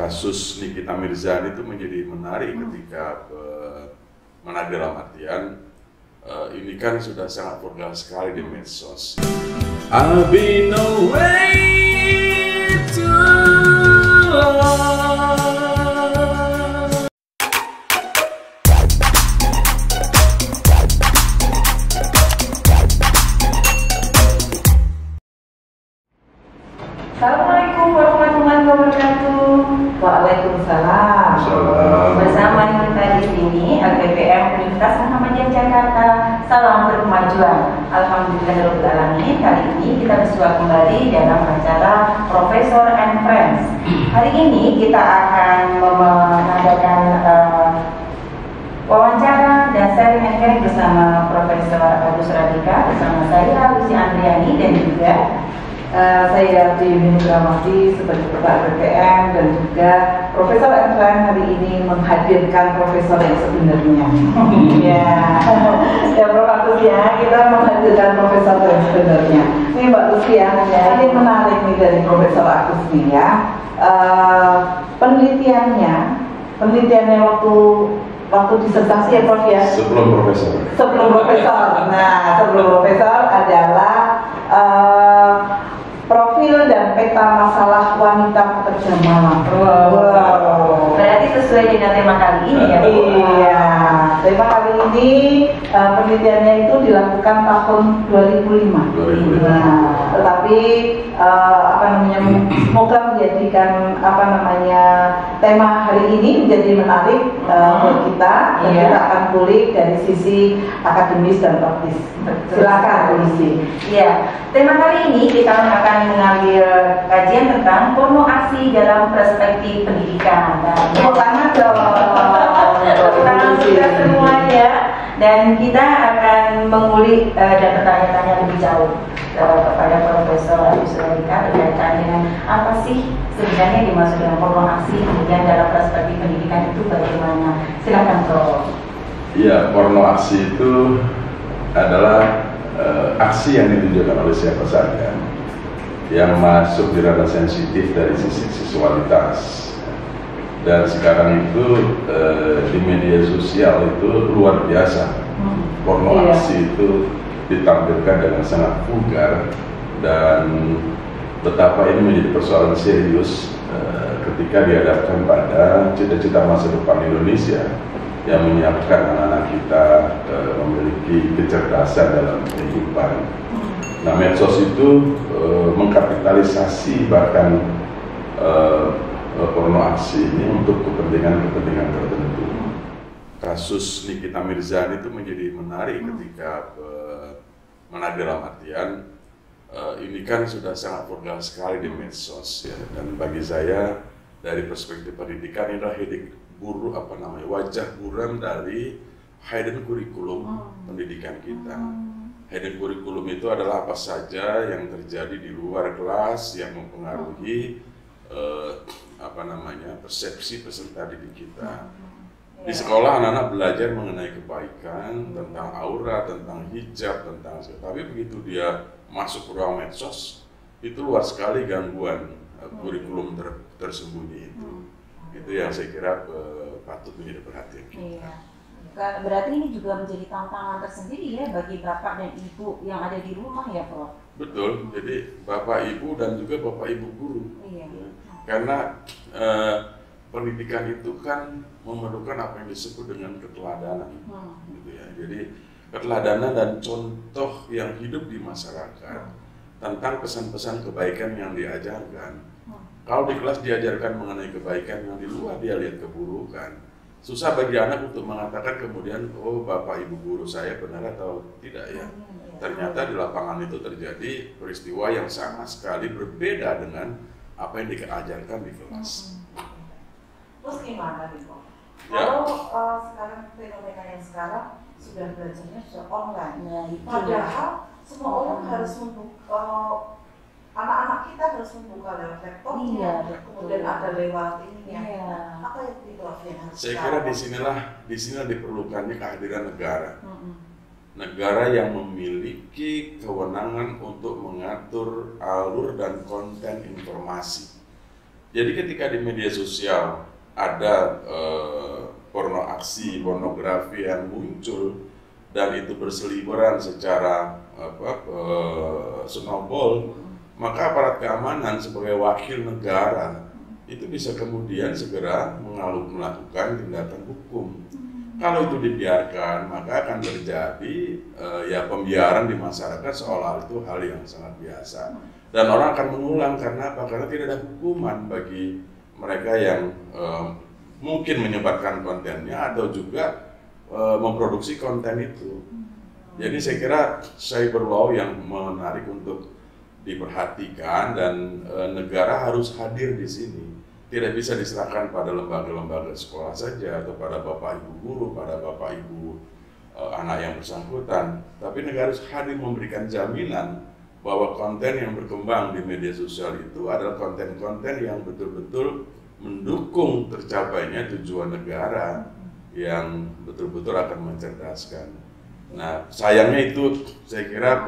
Kasus Nikita Mirzani itu menjadi menarik ketika menarik dalam artian ini kan sudah sangat vulgar sekali di medsos. I'll be no way to love. Assalamualaikum warahmatullahi wabarakatuh. Waalaikumsalam. Bersama kita di sini LPPM Universitas Muhammadiyah Jakarta. Salam berkemajuan. Alhamdulillahirabbil alamin. Kali ini kita bersua kembali dalam acara Professor and Friends. Hari ini kita akan mengadakan wawancara dan sharing and caring bersama Profesor Agus Radika, bersama saya Lucy Andriani, dan juga saya Dewi Nugramati sebagai Ketua LPPM, dan juga Profesor Efren hari ini menghadirkan profesor yang sebenarnya. Ya Prof Agus ya, kita menghadirkan profesor yang sebenarnya. Ini Mbak Lucy ya, ini menarik nih dari Profesor Agus nih ya. Penelitiannya waktu disertasi ya Prof ya. Sebelum profesor. Nah, sebelum profesor adalah profil dan peta masalah wanita pekerja malam. Wow. Berarti sesuai dengan tema kali ini ya Bu? Iya, tema kali ini penelitiannya itu dilakukan tahun 2005. Nah, tetapi semoga menjadikan tema hari ini menjadi menarik buat kita, dan kita akan kulik dari sisi akademis dan praktis. Silakan Bu Lucy. Iya, tema kali ini kita akan mengambil kajian tentang porno aksi dalam perspektif pendidikan. Tepuk tangan kita semuanya, dan kita akan mengulik dan bertanya-tanya lebih jauh kepada Profesor Agus Radika berkaitan dengan apa sih sebenarnya dimaksud dengan porno aksi, kemudian dalam perspektif pendidikan itu bagaimana. Silakan Prof. Iya, porno aksi itu adalah aksi yang ditunjukkan oleh siapa saja yang masuk di ranah sensitif dari sisi seksualitas. Dan sekarang itu di media sosial itu luar biasa. Porno aksi itu ditampilkan dengan sangat vulgar, dan betapa ini menjadi persoalan serius ketika dihadapkan pada cita-cita masa depan Indonesia yang menyiapkan anak-anak kita memiliki kecerdasan dalam kehidupan. Nah, medsos itu mengkapitalisasi bahkan porno aksi ini untuk kepentingan tertentu. Kasus Nikita Mirzani itu menjadi menarik ketika menarik dalam artian ini kan sudah sangat vulgar sekali di medsos ya. Dan bagi saya dari perspektif pendidikan ini adalah wajah buram dari hidden kurikulum pendidikan kita. Hidden kurikulum itu adalah apa saja yang terjadi di luar kelas yang mempengaruhi persepsi peserta didik kita. Di sekolah anak-anak belajar mengenai kebaikan, tentang aura, tentang hijab, tapi begitu dia masuk ke ruang medsos, itu luas sekali gangguan kurikulum tersembunyi itu. Itu yang saya kira patut menjadi perhatian kita. Berarti ini juga menjadi tantangan tersendiri ya bagi Bapak dan Ibu yang ada di rumah ya Prof? Betul, jadi Bapak Ibu dan juga Bapak Ibu guru. Ya. Karena pendidikan itu kan memerlukan apa yang disebut dengan keteladanan. Gitu ya. Jadi keteladanan dan contoh yang hidup di masyarakat tentang pesan-pesan kebaikan yang diajarkan. Kalau di kelas diajarkan mengenai kebaikan, yang di luar dia lihat keburukan. Susah bagi anak untuk mengatakan kemudian, oh Bapak Ibu guru saya benar atau tidak ya. Ternyata di lapangan itu terjadi peristiwa yang sama sekali berbeda dengan apa yang diajarkan di kelas. Terus gimana nih Pak? Ya. Kalau sekarang fenomena yang sekarang sudah belajarnya sudah online. Padahal semua orang harus membuka, anak-anak kita harus membuka lewat laptopnya, kemudian ada lewat ininya. Apa yang saya kira disinilah diperlukannya kehadiran negara. Negara yang memiliki kewenangan untuk mengatur alur dan konten informasi. Jadi ketika di media sosial ada porno aksi, pornografi yang muncul dan itu berseliweran secara snowball, maka aparat keamanan sebagai wakil negara itu bisa kemudian segera melakukan tindakan hukum. Kalau itu dibiarkan, maka akan terjadi pembiaran di masyarakat seolah itu hal yang sangat biasa. Dan orang akan mengulang karena apa? Karena tidak ada hukuman bagi mereka yang mungkin menyebarkan kontennya atau juga memproduksi konten itu. Jadi saya kira cyber law yang menarik untuk diperhatikan dan negara harus hadir di sini. Tidak bisa diserahkan pada lembaga-lembaga sekolah saja atau pada bapak ibu guru, pada bapak ibu anak yang bersangkutan. Tapi negara harus hadir memberikan jaminan bahwa konten yang berkembang di media sosial itu adalah konten-konten yang betul-betul mendukung tercapainya tujuan negara yang betul-betul akan mencerdaskan. Nah, sayangnya itu saya kira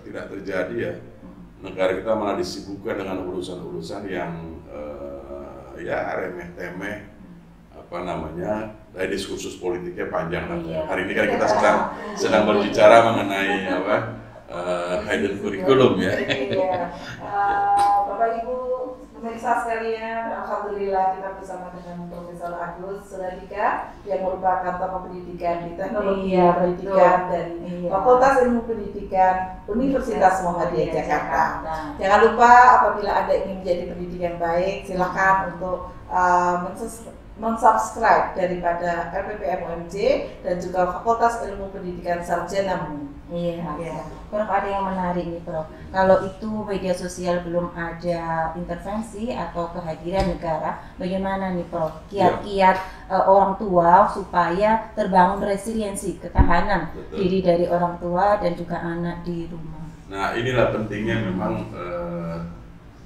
tidak terjadi ya. Negara kita malah disibukkan dengan urusan-urusan yang remeh-temeh, dari diskursus politiknya panjang lah. Hari ini kan kita sedang berbicara mengenai hidden curriculum ya. Bapak Ibu pemirsa sekalian, alhamdulillah kita bersama dengan Profesor Agus Suradika yang merupakan tokoh pendidikan di teknologi pendidikan dari Fakultas Ilmu Pendidikan Universitas Muhammadiyah Jakarta. Jangan lupa apabila Anda ingin menjadi pendidik yang baik, silakan untuk mensubscribe daripada LPPM UMJ dan juga Fakultas Ilmu Pendidikan Sarjana MU. Iya. Prof, ada yang menarik nih Prof. Kalau itu media sosial belum ada intervensi atau kehadiran negara, bagaimana nih Prof? Kiat-kiat orang tua supaya terbangun resiliensi, ketahanan diri dari orang tua dan juga anak di rumah. Nah, inilah pentingnya memang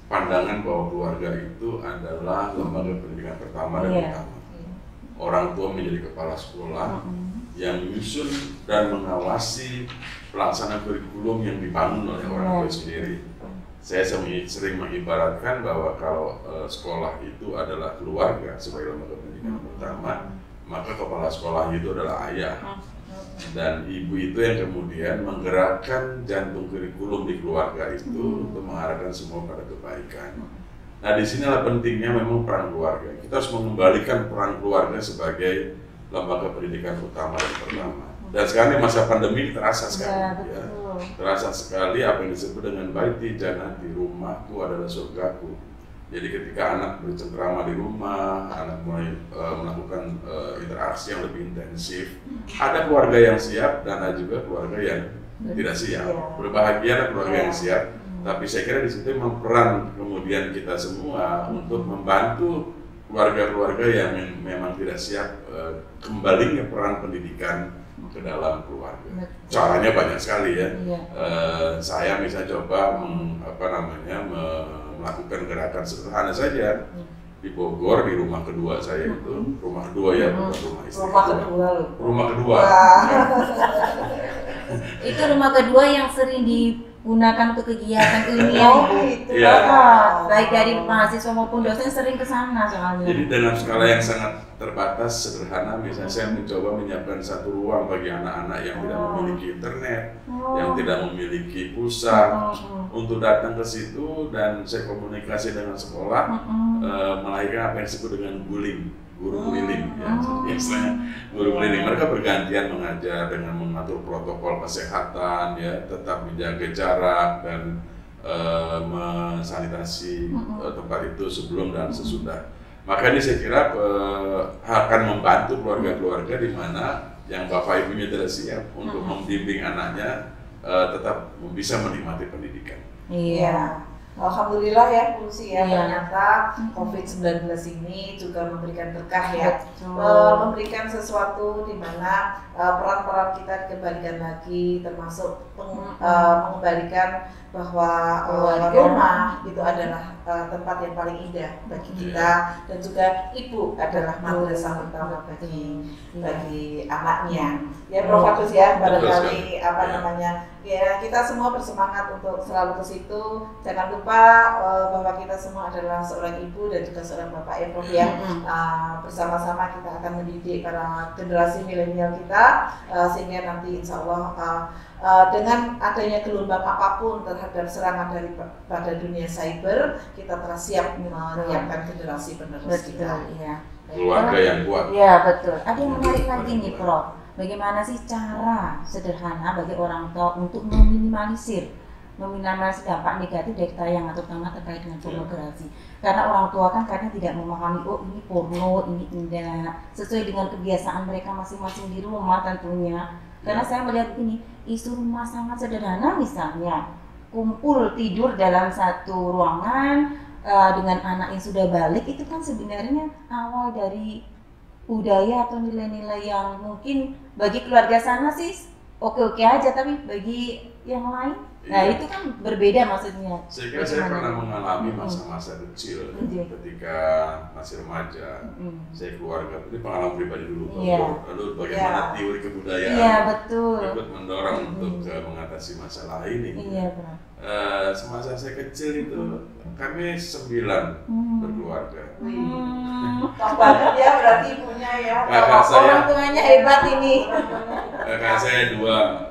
pandangan bahwa keluarga itu adalah lembaga pendidikan pertama dan utama. Orang tua menjadi kepala sekolah yang menyusun dan mengawasi pelaksanaan kurikulum yang dibangun oleh orang tua sendiri. Saya sering mengibaratkan bahwa kalau sekolah itu adalah keluarga sebagai lembaga pendidikan pertama, maka kepala sekolah itu adalah ayah. Dan ibu itu yang kemudian menggerakkan jantung kurikulum di keluarga itu untuk mengarahkan semua pada kebaikan. Nah, disinilah pentingnya memang peran keluarga. Kita harus mengembalikan peran keluarga sebagai lembaga pendidikan utama dan pertama. Dan sekarang di masa pandemi ini terasa sekali, terasa sekali apa yang disebut dengan baiti jannati, rumahku adalah surgaku. Jadi ketika anak bercengkrama di rumah, anak mulai melakukan interaksi yang lebih intensif, ada keluarga yang siap dan ada juga keluarga yang tidak siap. Berbahagia keluarga yang siap, tapi saya kira di situ memang peran kemudian kita semua untuk membantu keluarga-keluarga yang memang tidak siap kembalinya peran pendidikan ke dalam keluarga. Caranya banyak sekali ya. Saya misalnya coba melakukan gerakan sederhana saja di Bogor, di rumah kedua saya itu, rumah kedua ya, bukan rumah istri. Rumah kedua. Itu rumah kedua yang sering digunakan untuk kegiatan ilmiah. Baik dari mahasiswa maupun dosen sering ke sana soalnya. Jadi dalam skala yang sangat terbatas, sederhana, misalnya saya mencoba menyiapkan satu ruang bagi anak-anak yang tidak memiliki internet, yang tidak memiliki pulsa, untuk datang ke situ dan saya komunikasi dengan sekolah, melahirkan apa yang disebut dengan bullying. Guru keliling, istilahnya guru keliling. Mereka bergantian mengajar dengan mengatur protokol kesehatan, tetap menjaga jarak dan mensanitasi tempat itu sebelum dan sesudah. Maka ini saya kira akan membantu keluarga-keluarga di mana yang bapak ibunya tidak siap untuk membimbing anaknya tetap bisa menikmati pendidikan. Iya. Alhamdulillah ya Bu Lucy ya, ternyata COVID-19 ini juga memberikan berkah ya, memberikan sesuatu di mana peran-peran kita dikembalikan lagi, termasuk mengembalikan bahwa rumah itu adalah tempat yang paling indah bagi kita, dan juga ibu adalah madrasah utama bagi anaknya. Ya Prof Agus ya, barangkali apa namanya, ya kita semua bersemangat untuk selalu ke situ. Jangan lupa bahwa kita semua adalah seorang ibu dan juga seorang bapak ya Prof ya. Bersama-sama kita akan mendidik para generasi milenial kita, sehingga nanti insya Allah dengan adanya gelombang apapun terhadap serangan pada dunia cyber, kita telah siap menyiapkan generasi penerus kita. Keluarga yang kuat. Ya betul. Ada yang menarik lagi nih Prof. Bagaimana sih cara sederhana bagi orang tua untuk meminimalisir dampak negatif dari tayangan, terutama terkait dengan pornografi? Karena orang tua kan kadang tidak memahami, oh ini porno, ini tidak sesuai dengan kebiasaan mereka masing-masing di rumah tentunya. Karena saya melihat ini isu rumah sangat sederhana, misalnya kumpul tidur dalam satu ruangan dengan anak yang sudah balik, itu kan sebenarnya awal dari budaya atau nilai-nilai yang mungkin bagi keluarga sana sih oke-oke aja, tapi bagi yang lain, nah itu kan berbeda maksudnya. Saya kira saya pernah mengalami masa-masa kecil ketika masih remaja. Saya keluarga, ini pengalaman pribadi dulu. Lalu bagaimana teori kebudayaan ikut mendorong untuk mengatasi masalah ini. Semasa saya kecil itu kami 9 berkeluarga. Banget ya berarti ibunya ya. Orang tuanya hebat ini. Kakak saya 2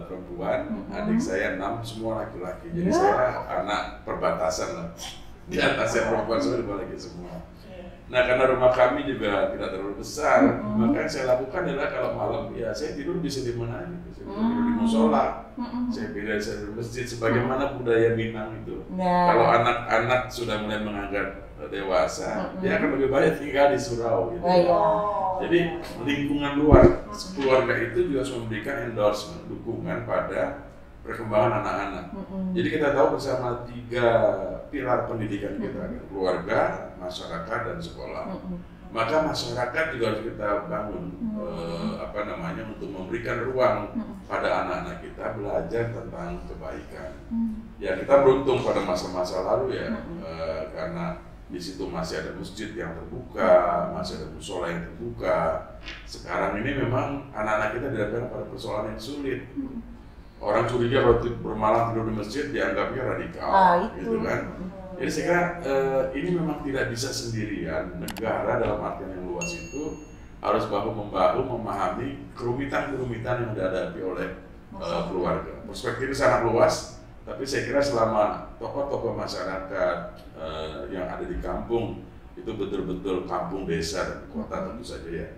perempuan, adik saya 6, semua laki-laki. Jadi saya anak perbatasan lah. Di atasnya perempuan semua, di bawah laki semua. Nah karena rumah kami juga tidak terlalu besar, maka yang saya lakukan adalah kalau malam ya saya tidur bisa di mana aja. Saya tidur di musola, saya tidur di masjid, sebagaimana budaya Minang itu. Kalau anak-anak sudah mulai menganggap dewasa, dia akan lebih banyak tinggal di surau gitu. Jadi lingkungan luar keluarga itu juga harus memberikan endorsement, dukungan pada perkembangan anak-anak. Jadi kita tahu bersama 3 pilar pendidikan kita, keluarga, masyarakat, dan sekolah. Maka masyarakat juga harus kita bangun untuk memberikan ruang pada anak-anak kita belajar tentang kebaikan. Ya kita beruntung pada masa-masa lalu ya, karena di situ masih ada masjid yang terbuka, masih ada musola yang terbuka. Sekarang ini memang anak-anak kita dihadapkan pada persoalan yang sulit. Orang curiga kalau bermalam tidur di masjid dianggapnya radikal, gitu kan? Jadi saya kira ini memang tidak bisa sendirian. Negara dalam artian yang luas itu harus bahu-membahu memahami kerumitan-kerumitan yang dihadapi oleh keluarga. Perspektifnya sangat luas, tapi saya kira selama tokoh-tokoh masyarakat yang ada di kampung itu betul-betul kampung, desa, dan kota tentu saja ya,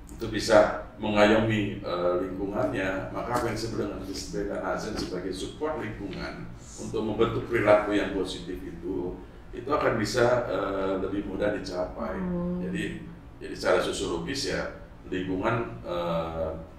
itu bisa mengayomi lingkungannya, maka apa yang disebut dengan disebut azan sebagai support lingkungan untuk membentuk perilaku yang positif itu akan bisa lebih mudah dicapai. Jadi secara sosiologis ya, lingkungan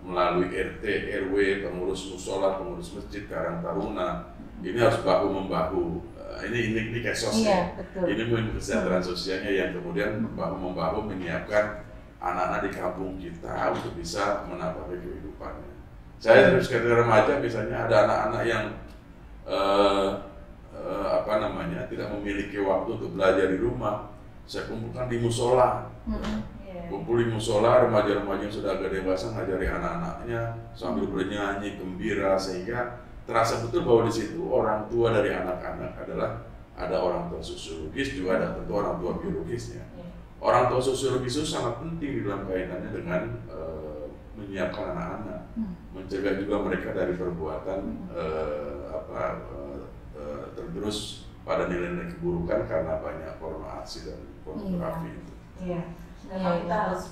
melalui RT, RW, pengurus musola, pengurus masjid, karang taruna, ini harus bahu-membahu. Ini kayak sosial. Ini mungkin kesejahteraan sosialnya yang kemudian bahu-membahu menyiapkan anak-anak di kampung kita untuk bisa menambah kehidupannya. Saya terus ketika remaja misalnya ada anak-anak yang tidak memiliki waktu untuk belajar di rumah, saya kumpulkan di musola. Kumpul di musola, remaja-remaja yang sudah agak dewasa ngajari anak-anaknya sambil bernyanyi gembira, sehingga terasa betul bahwa di situ orang tua dari anak-anak adalah ada orang tua sosiologis, juga ada tentu orang tua biologisnya. Orang tua sosiologis itu sangat penting di dalam kaitannya dengan menyiapkan anak-anak, mencegah juga mereka dari perbuatan tergerus pada nilai-nilai keburukan karena banyak pornografi dan pornografi itu. Memang kita harus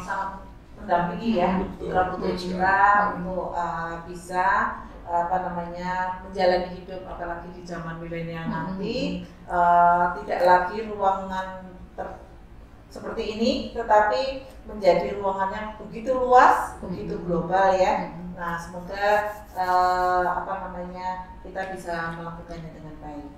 sangat mendampingi ya putra-putri kita untuk bisa menjalani hidup, apalagi di zaman milenial nanti, tidak lagi ruangan seperti ini, tetapi menjadi ruangannya begitu luas, begitu global ya. Nah, semoga kita bisa melakukannya dengan baik.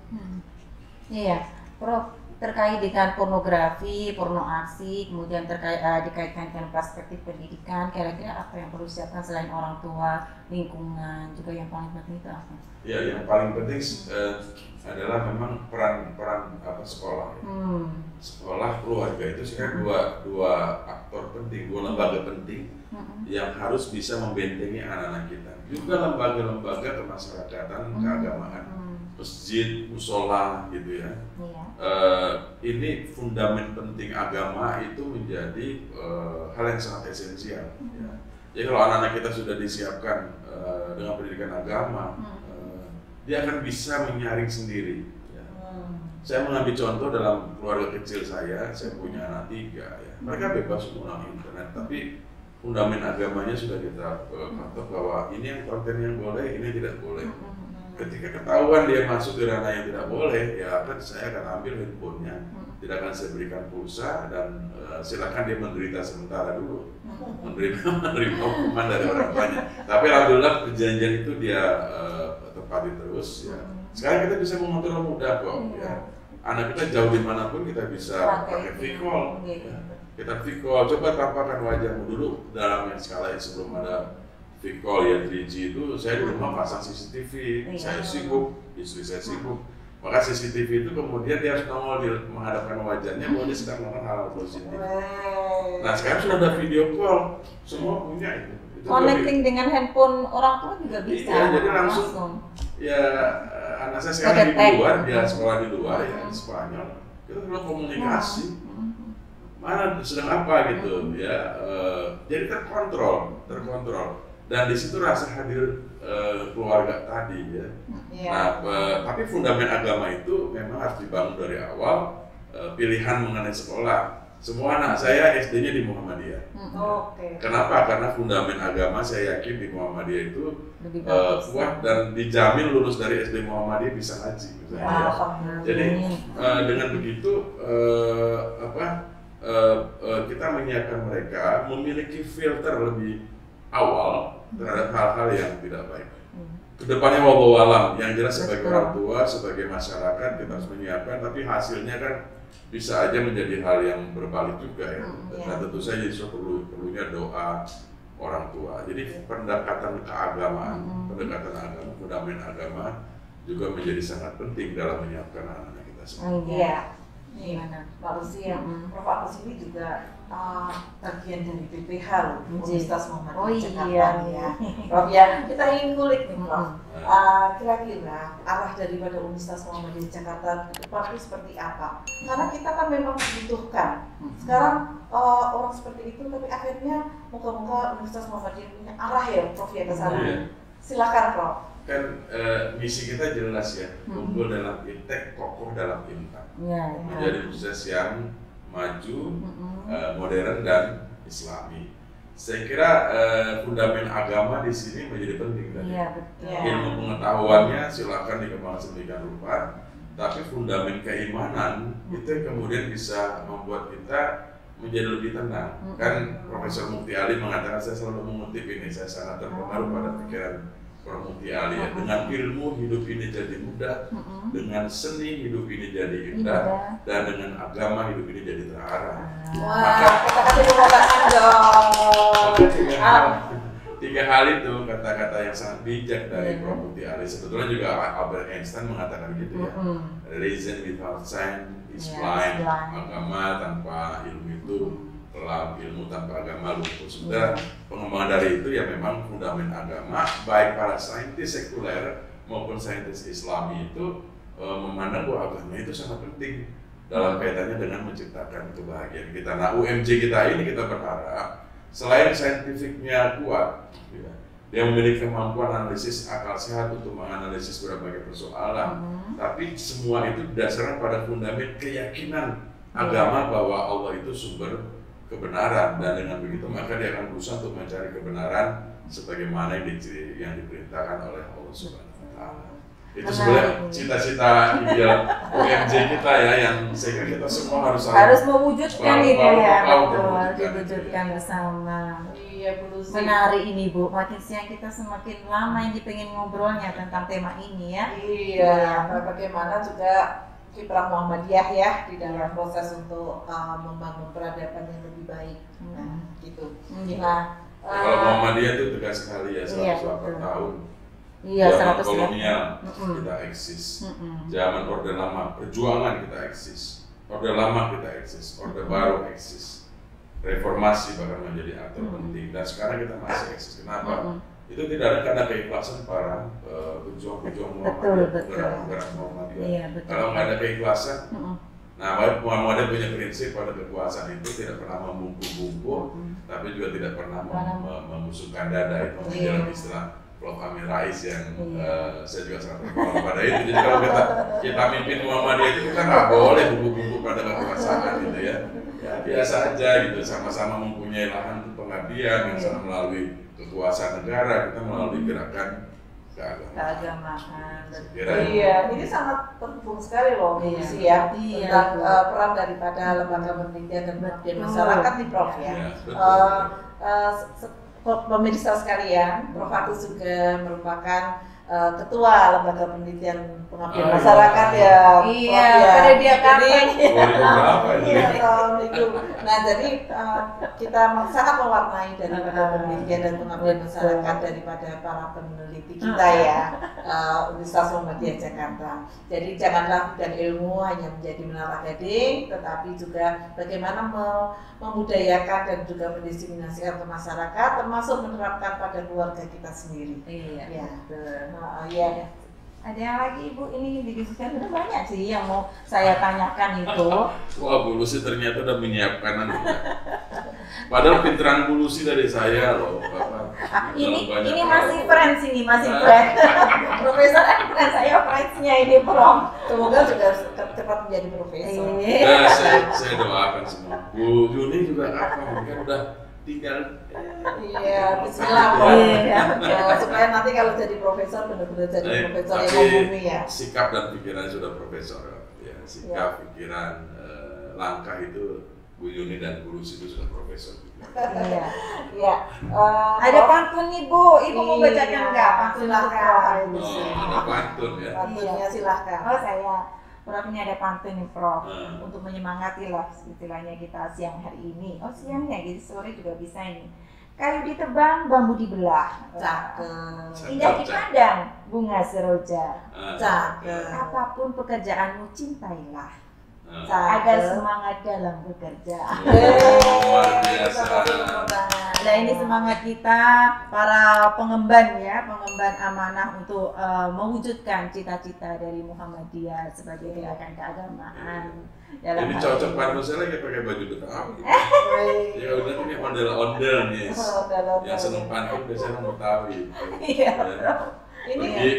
Iya, Prof. terkait dengan pornografi, porno aksi, kemudian dikaitkan dengan perspektif pendidikan, kira-kira apa yang perlu disiapkan selain orang tua, lingkungan, juga yang paling penting itu apa? Ya, yang paling penting adalah memang peran sekolah. Ya. Sekolah, keluarga itu sekarang dua aktor penting, dua lembaga penting yang harus bisa membentengi anak-anak kita. Juga lembaga-lembaga kemasyarakatan, keagamaan, masjid, musola, gitu ya. Ini fundament penting agama itu menjadi hal yang sangat esensial. Ya. Jadi kalau anak-anak kita sudah disiapkan dengan pendidikan agama, dia akan bisa menyaring sendiri. Ya. Saya mengambil contoh dalam keluarga kecil saya punya anak 3. Ya. Mereka bebas menggunakan internet, tapi fundament agamanya sudah kita patok bahwa ini yang konten yang boleh, ini tidak boleh. Ketika ketahuan dia masuk ke ranah yang tidak boleh, ya kan saya akan ambil handphonenya, tidak akan saya berikan pulsa, dan silakan dia menderita sementara dulu, menerima hukuman dari orang tuanya. Tapi alhamdulillah perjanjian itu dia tepati terus. Ya. Sekarang kita bisa mengontrol mudah kok. Ya. Anak kita jauh dimanapun kita bisa pakai V-call. Ya. Kita V-call, coba tampakkan wajahmu dulu dalam yang skala yang sebelum ada V-call ya 3G itu saya di rumah pasang CCTV, saya sibuk, istri saya sibuk, maka CCTV itu kemudian dia harus nongol menghadapkan wajahnya bahwa dia sedang melakukan hal positif. Nah sekarang sudah ada video call, semua punya itu. Connecting dengan handphone orang tua juga bisa. Iya, jadi langsung. Ya anak saya sekarang di luar, dia sekolah di luar ya di Spanyol, kita perlu komunikasi. Mana sedang apa gitu ya, jadi terkontrol. Dan di situ rasa hadir keluarga tadi ya. Nah, tapi fundament agama itu memang harus dibangun dari awal. Pilihan mengenai sekolah, semua anak saya SD-nya di Muhammadiyah. Kenapa? Karena fundament agama saya yakin di Muhammadiyah itu kuat dan dijamin lulus dari SD Muhammadiyah bisa ngaji. Jadi dengan begitu kita menyiapkan mereka memiliki filter lebih awal terhadap hal-hal yang tidak baik. Kedepannya wallahu alam, yang jelas sebagai orang tua, sebagai masyarakat kita harus menyiapkan, tapi hasilnya kan bisa aja menjadi hal yang berbalik juga ya. Dan tentu saja perlunya doa orang tua. Jadi pendekatan keagamaan, pendekatan agama, fundament agama juga menjadi sangat penting dalam menyiapkan anak-anak kita semua. Mbak Lucy yang Prof Agus ini juga bagian dari BPH loh, Universitas Muhammadiyah Jakarta ya. Prof ya, kita ingin kulik nih Prof. Kira-kira arah daripada Universitas Muhammadiyah Jakarta ke depan itu seperti apa? Karena kita kan memang membutuhkan. Sekarang orang seperti itu, tapi akhirnya moga-moga Universitas Muhammadiyah punya arah ya Prof ya ke sana. Silakan Prof. Kan misi kita jelas ya, unggul dalam intek, kokoh dalam intak. Menjadi proses yang maju, modern dan islami. Saya kira fundament agama di sini menjadi penting tadi. Ilmu pengetahuannya silakan dikembangkan sedemikian rupa, tapi fundament keimanan itu yang kemudian bisa membuat kita menjadi lebih tenang. Kan Profesor Mukti Ali mengatakan, saya selalu mengutip ini, saya sangat terpengaruh pada pikiran Prof. Mukti Ali ya. Dengan ilmu hidup ini jadi mudah, dengan seni hidup ini jadi indah, dan dengan agama hidup ini jadi terarah. Maka kita kasih terima kasih dong. Tiga hal itu kata-kata yang sangat bijak dari Prof. Mukti Ali. Sebetulnya juga Albert Einstein mengatakan gitu ya. Reason without science is blind. Agama tanpa ilmu itu kelam, ilmu tanpa agama lumpuh. Sudah pengembangan dari itu ya memang fundament agama, baik para saintis sekuler maupun saintis Islami itu memandang bahwa agama itu sangat penting dalam kaitannya dengan menciptakan kebahagiaan kita. Nah, UMJ kita ini kita berharap selain saintifiknya kuat, ya, dia memiliki kemampuan analisis akal sehat untuk menganalisis berbagai persoalan, tapi semua itu didasarkan pada fundament keyakinan agama bahwa Allah itu sumber kebenaran, dan dengan begitu maka dia akan berusaha untuk mencari kebenaran sebagaimana yang diperintahkan oleh Allah Subhanahu wa Ta'ala. Itu sebenarnya cita-cita ideal UMJ kita ya, yang saya kira kita semua harus mewujudkan itu ya, betul, diwujudkan bersama. Iya Bu Lucy. Menarik ini Bu, makin siang kita semakin lama yang pengen ngobrolnya tentang tema ini ya. Iya, bagaimana juga kiprah Muhammadiyah ya di dalam proses untuk membangun peradaban yang lebih baik. Nah, gitu. Nah, kalau Muhammadiyah itu tegas sekali ya, 108 tahun. Zaman kolonial kita eksis, zaman Orde Lama perjuangan kita eksis, Orde Lama kita eksis, Orde Baru eksis, reformasi bahkan menjadi aktor penting, dan sekarang kita masih eksis. Kenapa? Itu tidak ada karena keikhlasan para pejuang-pejuang Muhammadiyah, penggerak Muhammadiyah. Kalau nggak ada keikhlasan, nah Muhammadiyah punya prinsip pada kekuasaan itu tidak pernah membungkuk-bungkuk, tapi juga tidak pernah membusukkan dada. Itu menjadi istilah Prof. Amin Rais yang saya juga sangat berpengalaman pada itu. Jadi kalau kita mimpin Muhammadiyah itu kita nggak boleh bungkuk-bungkuk pada kekuasaan gitu ya. Ya biasa aja gitu, sama-sama mempunyai lahan pengabdian yang sama melalui kekuasaan negara, kita melalui gerakan keagamaan. Iya, ini sangat terhubung sekali loh misi ya tentang peran daripada lembaga penelitian dan pengabdian masyarakat di Prof ya. Pemirsa sekalian, Prof Agus juga merupakan ketua lembaga penelitian pengabdian masyarakat ya. Iya, pada dia kapan? Iya, tahun itu. Nah, jadi kita sangat mewarnai daripada penelitian dan pengabdian masyarakat daripada para peneliti kita ya, Universitas Muhammadiyah Jakarta. Jadi janganlah bidang ilmu hanya menjadi menara gading, tetapi juga bagaimana memudayakan dan juga mendiseminasikan ke masyarakat, termasuk menerapkan pada keluarga kita sendiri. Iya. Ya. Iya. Ada yang lagi Ibu ini didiskusikan, sudah banyak sih yang mau saya tanyakan itu. Wah, Bu Lucy ternyata udah menyiapkan padahal pinteran Bu Lucy dari saya loh, Bapak. Ini masih friends ini, masih friends. Profesor kan bukan saya friendsnya ini, Prof. Semoga juga cepat menjadi profesor. Ya, saya doakan semua. Bu Yuni juga kapan kan udah tinggal. Iya, bismillah. Supaya nanti kalau jadi profesor benar-benar jadi profesor yang mumpuni ya. Sikap dan pikirannya sudah profesor ya. Sikap, pikiran, langkah itu Bu Yuni dan Bu Lucy itu sudah profesor. Iya. Iya. Ada pantun nih Bu, Ibu mau bacakan nggak pantun? Silakan. Ada pantun ya. Pantunnya silahkan. Oh saya. Prof ini ada pantun nih Prof, untuk menyemangati lah istilahnya kita siang hari ini. Oh siangnya, jadi sore juga bisa ini. Kayu ditebang, bambu dibelah. Cakep. Indah dipandang, bunga seroja. Cakep. Apapun pekerjaanmu cintailah, agar semangat dalam bekerja. Luar biasa. Nah ini semangat kita para pengemban ya, pengemban amanah untuk mewujudkan cita-cita dari Muhammadiyah sebagai gerakan keagamaan. Ini cocok pantun saya lagi pakai baju Betawi. Ya udah ini ondel-ondel nih. Yang seneng pantun biasanya orang Betawi. Iya.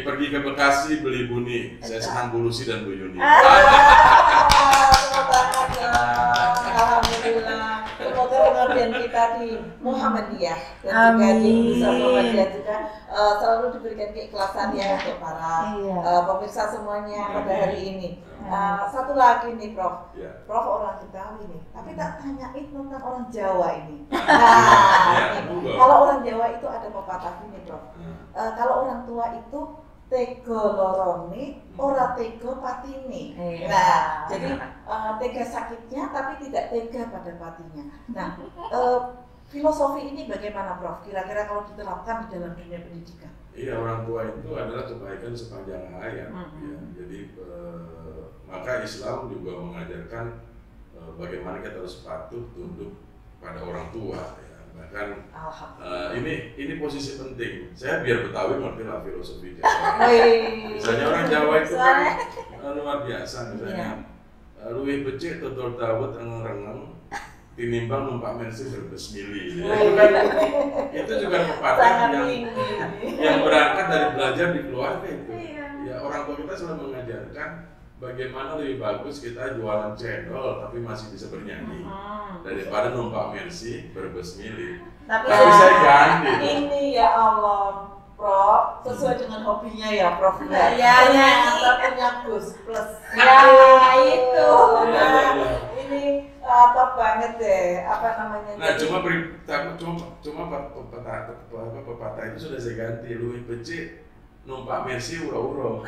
Pergi ke Bekasi beli buni. Saya senang Bu Lucy dan Bu Yuni. Alhamdulillah. Semoga pengabdian kita di Muhammadiyah dan juga di Universitas Muhammadiyah juga selalu diberikan keikhlasan ya untuk para pemirsa semuanya pada hari ini. Satu lagi nih Prof, Prof orang Betawi nih, tapi tak tanyain tentang orang Jawa ini. Kalau orang Jawa itu ada pepatah ini Prof, kalau orang tua itu tega lorone, ora tega patine. Nah, jadi tega sakitnya tapi tidak tega pada patinya. Nah, filosofi ini bagaimana Prof? Kira-kira kalau diterapkan di dalam dunia pendidikan? Iya, orang tua itu adalah kebaikan sepanjang hayat. Ya. Jadi maka Islam juga mengajarkan bagaimana kita harus patuh tunduk pada orang tua. Ya. Bahkan ini posisi penting. Saya biar Betawi ngerti lah filosofi Jawa. Misalnya orang Jawa itu kan luar biasa. Misalnya luwih becik tutur dawet rengeng-rengeng tinimbang numpak Mercy berbes mili. Itu juga pepatah yang berangkat dari belajar di keluarga itu. Ya orang tua kita selalu mengajarkan bagaimana lebih bagus kita jualan cendol tapi masih bisa bernyanyi daripada numpak Mercy berbes mili. Tapi saya ganti. Ini ya Allah, Prof, sesuai dengan hobinya ya Prof. Ya, punya Gus Plus. Ya itu. Ini top banget deh, apa namanya? Nah, cuma pepatah itu sudah saya ganti, luwih becik numpak Mercy uro-uro.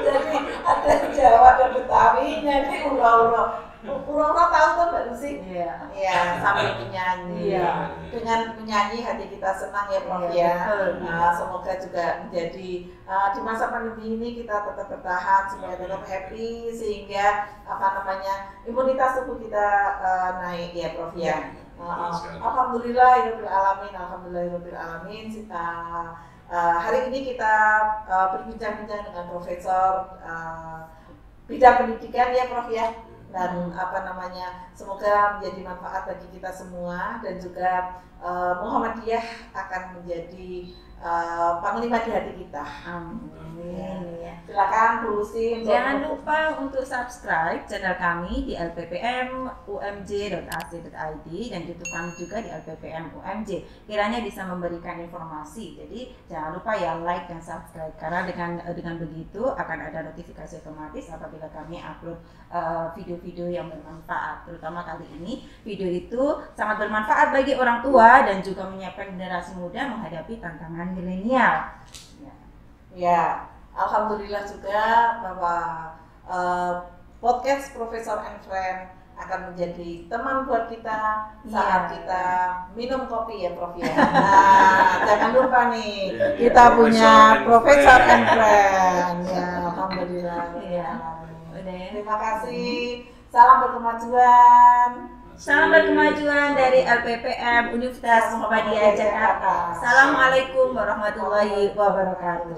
Jadi ada Jawa dan Betawinya ini ura-ura. Ura-ura tahu tuh Mbak Lucy? Iya. Iya, sambil menyanyi. Iya. Dengan menyanyi hati kita senang ya Prof ya. Nah, semoga juga menjadi di masa pandemi ini kita tetap bertahan supaya tetap happy sehingga imunitas tubuh kita naik ya Prof ya. Alhamdulillahirabbil alamin. Hari ini kita berbincang-bincang dengan Profesor bidang pendidikan ya Prof ya. Dan semoga menjadi manfaat bagi kita semua dan juga Muhammadiyah akan menjadi panglima di hati kita. Amin. Silakan Bu Lucy. Jangan lupa untuk subscribe channel kami di lppmumj.ac.id dan YouTube kami juga di lppmumj. Kiranya bisa memberikan informasi. Jadi jangan lupa ya like dan subscribe karena dengan begitu akan ada notifikasi otomatis apabila kami upload video-video yang bermanfaat. Terutama kali ini video itu sangat bermanfaat bagi orang tua dan juga menyiapkan generasi muda menghadapi tantangan milenial. Ya, alhamdulillah juga bahwa podcast Profesor and Friend akan menjadi teman buat kita saat kita minum kopi ya Prof ya. Nah, jangan lupa nih kita punya Profesor and Friend. Ya, alhamdulillah. Iya. Terima kasih. Salam berkemajuan. Salam berkemajuan dari LPPM Universitas Muhammadiyah Jakarta. Assalamualaikum warahmatullahi wabarakatuh.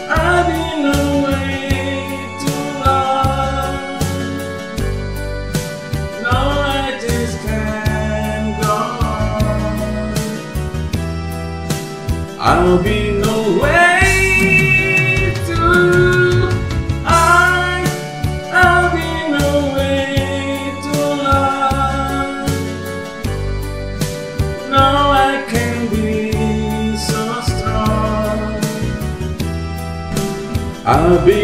I've been away too long. No, I just can't go on. I'll be away. I'll be